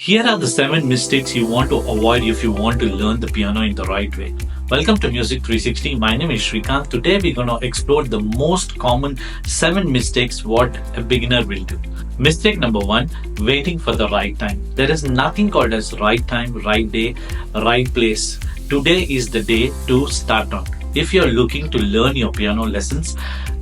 Here are the 7 mistakes you want to avoid if you want to learn the piano in the right way. Welcome to Music 360. My name is Shrikant. Today we're going to explore the most common 7 mistakes what a beginner will do. Mistake number 1, waiting for the right time. There is nothing called as right time, right day, right place. Today is the day to start on. If you're looking to learn your piano lessons,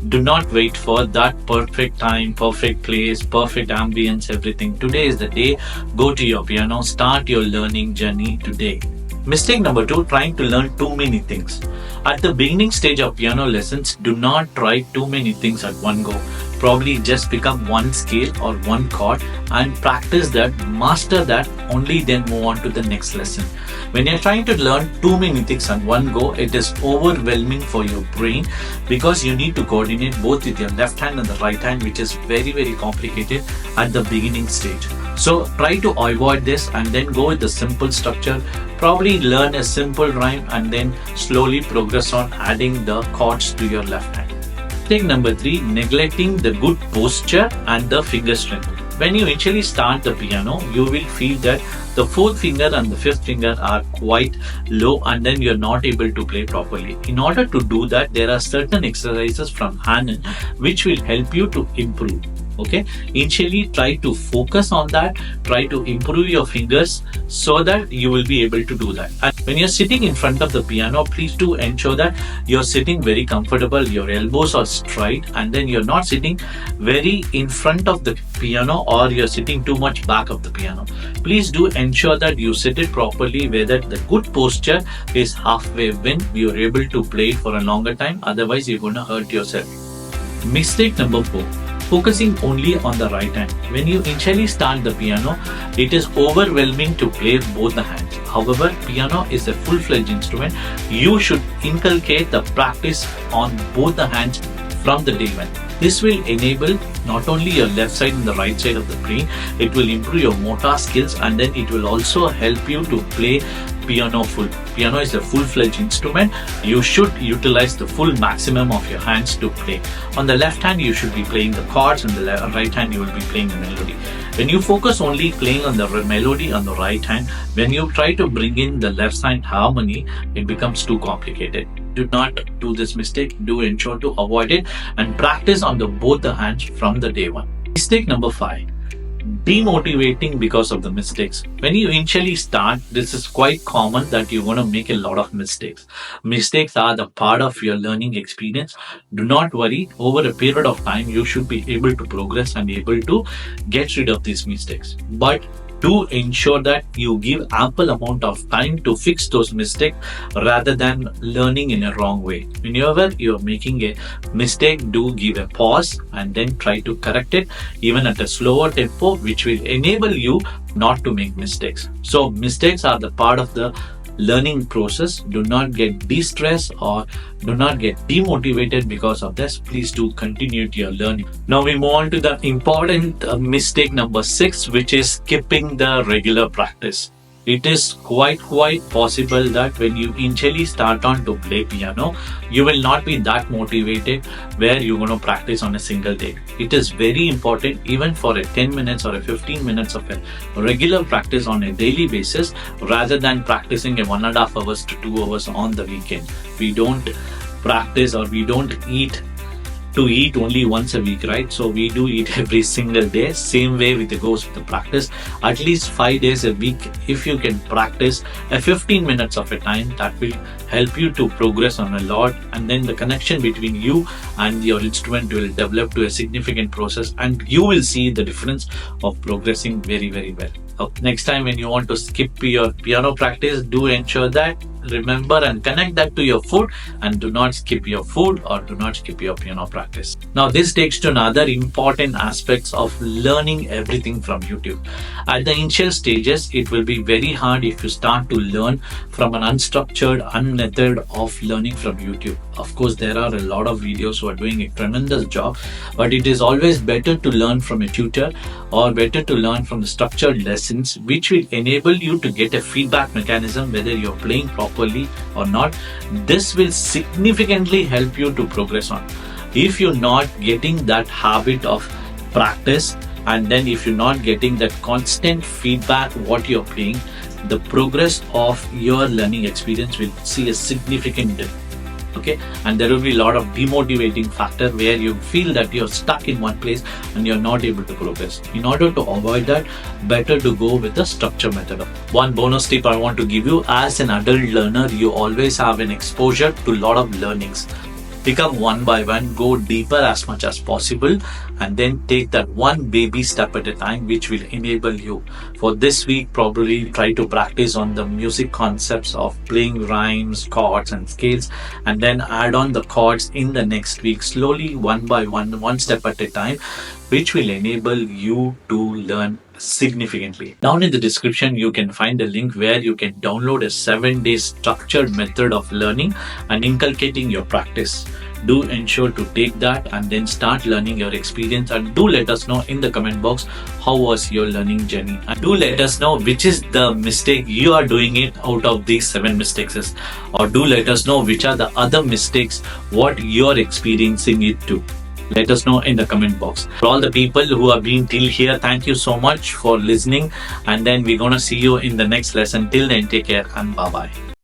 do not wait for that perfect time, perfect place, perfect ambience, everything. Today is the day. Go to your piano, start your learning journey today. Mistake number 2, trying to learn too many things. At the beginning stage of piano lessons, do not try too many things at one go. Probably just pick up one scale or one chord and practice that, master that, only then move on to the next lesson. When you're trying to learn too many things at one go, it is overwhelming for your brain because you need to coordinate both with your left hand and the right hand, which is very complicated at the beginning stage. So try to avoid this and then go with the simple structure. Probably learn a simple rhyme and then slowly progress on adding the chords to your left hand. Mistake number 3, neglecting the good posture and the finger strength. When you initially start the piano, you will feel that the 4th finger and the 5th finger are quite low and then you're not able to play properly. In order to do that, there are certain exercises from Hanan which will help you to improve. Okay, initially try to focus on that, try to improve your fingers so that you will be able to do that. And when you're sitting in front of the piano, please do ensure that you're sitting very comfortable, your elbows are straight, and then you're not sitting very in front of the piano or you're sitting too much back of the piano. Please do ensure that you sit it properly where that the good posture is halfway when you're able to play it for a longer time, otherwise you're going to hurt yourself. Mistake number 4, focusing only on the right hand. When you initially start the piano, it is overwhelming to play both the hands. However, piano is a full-fledged instrument. You should inculcate the practice on both the hands from the day one. This will enable not only your left side and the right side of the brain, it will improve your motor skills and then it will also help you to play piano full. Piano is a full-fledged instrument. You should utilize the full maximum of your hands to play. On the left hand, you should be playing the chords, and the right hand, you will be playing the melody. When you focus only playing on the melody on the right hand, when you try to bring in the left side harmony, it becomes too complicated. Do not do this mistake. Do ensure to avoid it and practice on both the hands from the day one. Mistake number 5, demotivating because of the mistakes. When you initially start, this is quite common that you're going to make a lot of mistakes. Mistakes are the part of your learning experience. Do not worry. Over a period of time, you should be able to progress and able to get rid of these mistakes. But do ensure that you give ample amount of time to fix those mistakes rather than learning in a wrong way. Whenever you're making a mistake, do give a pause and then try to correct it even at a slower tempo, which will enable you not to make mistakes. So mistakes are the part of the learning process. Do not get distressed or do not get demotivated because of this. Please do continue your learning. Now we move on to the important mistake number 6, which is skipping the regular practice. It is quite possible that when you initially start on to play piano, you will not be that motivated where you're going to practice on a single day. It is very important even for a 10 minutes or a 15 minutes of a regular practice on a daily basis rather than practicing a 1.5 hours to 2 hours on the weekend. We don't practice or we don't eat only once a week, right? So we do eat every single day. Same way with the goes with the practice. At least 5 days a week, if you can practice a 15 minutes of a time, that will help you to progress on a lot. And then the connection between you and your instrument will develop to a significant process, and you will see the difference of progressing very well. Next time when you want to skip your piano practice, do ensure that remember and connect that to your food and do not skip your food or do not skip your piano practice. Now this takes to another important aspects of learning everything from YouTube. At the initial stages, it will be very hard if you start to learn from an unstructured, method of learning from YouTube. Of course, there are a lot of videos who are doing a tremendous job, but it is always better to learn from a tutor or better to learn from the structured lessons, which will enable you to get a feedback mechanism whether you're playing properly or not. This will significantly help you to progress on. If you're not getting that habit of practice And then if you're not getting that constant feedback what you're playing, the progress of your learning experience will see a significant dip. Okay, and there will be a lot of demotivating factor where you feel that you're stuck in one place and you're not able to progress. In order to avoid that, better to go with the structure method. One bonus tip I want to give you: as an adult learner, you always have an exposure to a lot of learnings. Pick up one by one, go deeper as much as possible, and then take that one baby step at a time, which will enable you. For this week, probably try to practice on the music concepts of playing rhymes, chords, and scales, and then add on the chords in the next week, slowly, one by one step at a time, which will enable you to learn significantly. Down in the description, you can find a link where you can download a 7-day structured method of learning and inculcating your practice. Do ensure to take that and then start learning your experience, and do let us know in the comment box how was your learning journey, and do let us know which is the mistake you are doing it out of these 7 mistakes, or do let us know which are the other mistakes what you're experiencing it too. Let us know in the comment box. For all the people who have been till here, thank you so much for listening, and then we're gonna see you in the next lesson. Till then, take care and bye bye.